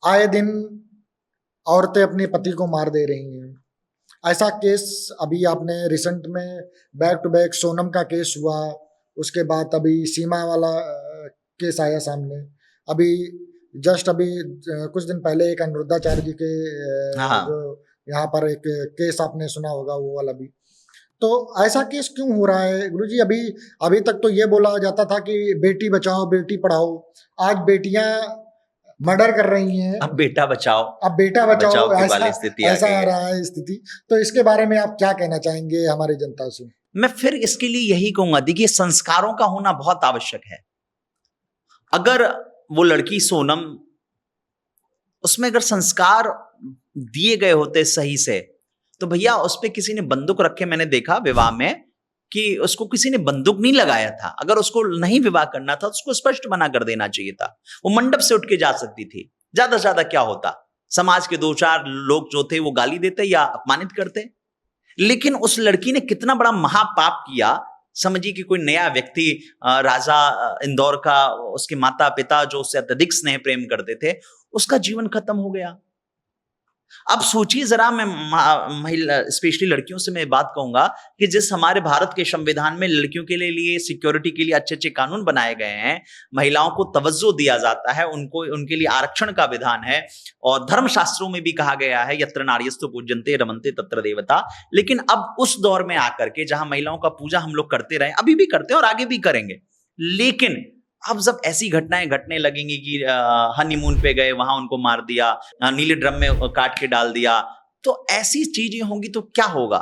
आए दिन औरतें अपने पति को मार दे रही हैं। ऐसा केस अभी आपने रिसेंट में बैक टू बैक सोनम का केस हुआ, उसके बाद अभी सीमा वाला केस आया सामने, अभी जस्ट अभी कुछ दिन पहले एक अनिरुद्धाचार्य जी के जो यहाँ पर एक केस आपने सुना होगा वो वाला भी। तो ऐसा केस क्यों हो रहा है गुरुजी? अभी तक तो ये बोला जाता था कि बेटी बचाओ बेटी पढ़ाओ, आज बेटियां मर्डर कर रही हैं, अब बेटा बचाओ ऐसा आ रहा है स्थिति। तो इसके बारे में आप क्या कहना चाहेंगे हमारी जनता से? मैं फिर इसके लिए यही कहूंगा, देखिए संस्कारों का होना बहुत आवश्यक है। अगर वो लड़की सोनम, उसमें अगर संस्कार दिए गए होते सही से, तो भैया उस पे किसी ने बंदूक रखे, मैंने देखा विवाह में कि उसको किसी ने बंदूक नहीं लगाया था। अगर उसको नहीं विवाह करना था तो उसको स्पष्ट मना कर देना चाहिए था। वो मंडप से उठ के जा सकती थी, ज्यादा से ज्यादा क्या होता, समाज के 2-4 लोग जो थे वो गाली देते या अपमानित करते। लेकिन उस लड़की ने कितना बड़ा महापाप किया। समझिए कि कोई नया व्यक्ति, राजा इंदौर का, उसके माता पिता जो उससे अत्यधिक स्नेह प्रेम करते थे, उसका जीवन खत्म हो गया। अब सोचिए जरा, मैं महिला स्पेशली लड़कियों से मैं बात कहूंगा कि जिस हमारे भारत के संविधान में लड़कियों के लिए सिक्योरिटी के लिए अच्छे अच्छे कानून बनाए गए हैं, महिलाओं को तवज्जो दिया जाता है, उनको उनके लिए आरक्षण का विधान है, और धर्मशास्त्रों में भी कहा गया है यत्र नार्यस्तु पूज्यन्ते रमन्ते तत्र देवता। लेकिन अब उस दौर में आकर के जहां महिलाओं का पूजा हम लोग करते रहे, अभी भी करते हैं और आगे भी करेंगे, लेकिन अब जब ऐसी घटनाएं घटने लगेंगी कि हनीमून पे गए, वहां उनको मार दिया, नीले ड्रम में काट के डाल दिया, तो ऐसी चीजें होंगी तो क्या होगा?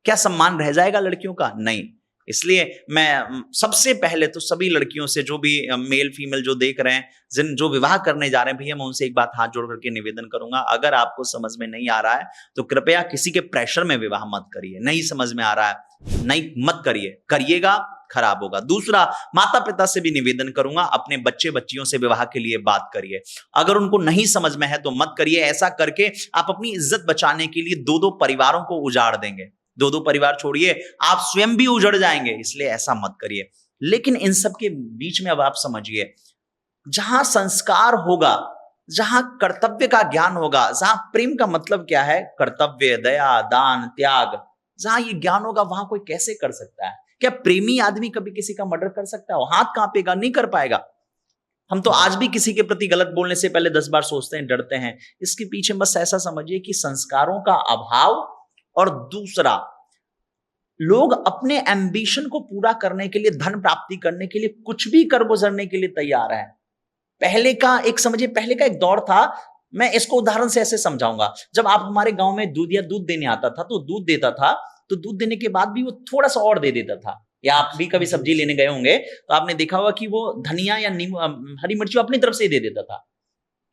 क्या सम्मान रह जाएगा लड़कियों का? नहीं। इसलिए मैं सबसे पहले तो सभी लड़कियों से, जो भी मेल फीमेल जो देख रहे हैं, जो विवाह करने जा रहे हैं, भैया मैं उनसे एक बात हाथ जोड़ करके निवेदन करूंगा, अगर आपको समझ में नहीं आ रहा है तो कृपया किसी के प्रेशर में विवाह मत करिए। नहीं समझ में आ रहा है, नहीं मत करिए, करिएगा खराब होगा। दूसरा, माता पिता से भी निवेदन करूंगा, अपने बच्चे बच्चियों से विवाह के लिए बात करिए। अगर उनको नहीं समझ में है तो मत करिए। ऐसा करके आप अपनी इज्जत बचाने के लिए 2-2 परिवारों को उजाड़ देंगे। 2-2 परिवार छोड़िए, आप स्वयं भी उजड़ जाएंगे, इसलिए ऐसा मत करिए। लेकिन इन सब के बीच में अब आप समझिए, जहां संस्कार होगा, जहां कर्तव्य का ज्ञान होगा, जहां प्रेम का मतलब क्या है, कर्तव्य, दया, दान, त्याग, जहां ये ज्ञान होगा, वहां कोई कैसे कर सकता है? क्या प्रेमी आदमी कभी किसी का मर्डर कर सकता है? हाथ कांपेगा, नहीं कर पाएगा। हम तो आज भी किसी के प्रति गलत बोलने से पहले 10 बार सोचते हैं, डरते हैं। इसके पीछे बस ऐसा समझिए कि संस्कारों का अभाव, और दूसरा, लोग अपने एम्बिशन को पूरा करने के लिए, धन प्राप्ति करने के लिए कुछ भी कर गुजरने के लिए तैयार है। पहले का एक दौर था। मैं इसको उदाहरण से ऐसे समझाऊंगा, जब आप हमारे गांव में दूध देने आता था, तो दूध देता था, तो दूध देने के बाद भी वो थोड़ा सा और दे देता था। या आप भी कभी सब्जी लेने गए होंगे तो आपने देखा होगा कि वो धनिया या हरी मिर्ची अपनी तरफ से दे देता था।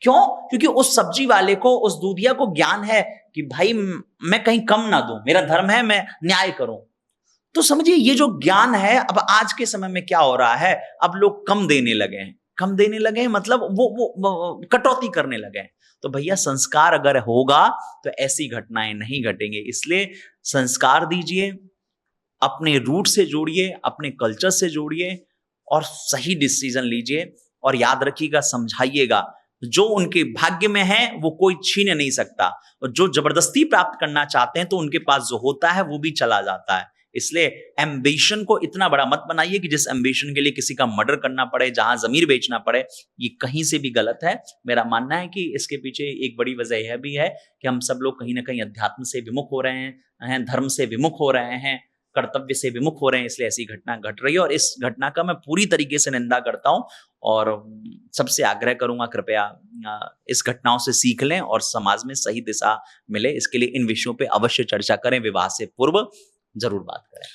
क्यों? क्योंकि उस सब्जी वाले को, उस दूधिया को ज्ञान है कि भाई मैं कहीं कम ना दूं, मेरा धर्म है, मैं न्याय करूं। तो समझिए ये जो ज्ञान है, अब आज के समय में क्या हो रहा है, अब लोग कम देने लगे हैं, मतलब वो कटौती करने लगे हैं। तो भैया संस्कार अगर होगा तो ऐसी घटनाएं नहीं घटेंगे। इसलिए संस्कार दीजिए, अपने रूट से जोड़िए, अपने कल्चर से जोड़िए, और सही डिसीजन लीजिए। और याद रखिएगा, समझाइएगा, जो उनके भाग्य में है वो कोई छीन नहीं सकता, और जो जबरदस्ती प्राप्त करना चाहते हैं तो उनके पास जो होता है वो भी चला जाता है। इसलिए एम्बिशन को इतना बड़ा मत बनाइए कि जिस एम्बिशन के लिए किसी का मर्डर करना पड़े, जहां जमीर बेचना पड़े। ये कहीं से भी गलत है। मेरा मानना है कि इसके पीछे एक बड़ी वजह यह भी है कि हम सब लोग कहीं ना कहीं अध्यात्म से विमुख हो रहे हैं, धर्म से विमुख हो रहे हैं, कर्तव्य से विमुख हो रहे हैं, इसलिए ऐसी घटना घट रही है। और इस घटना का मैं पूरी तरीके से निंदा करता हूं, और सबसे आग्रह करूंगा, कृपया इस घटनाओं से सीख लें और समाज में सही दिशा मिले। इसके लिए इन विषयों पे अवश्य चर्चा करें, विवाह से पूर्व जरूर बात करें।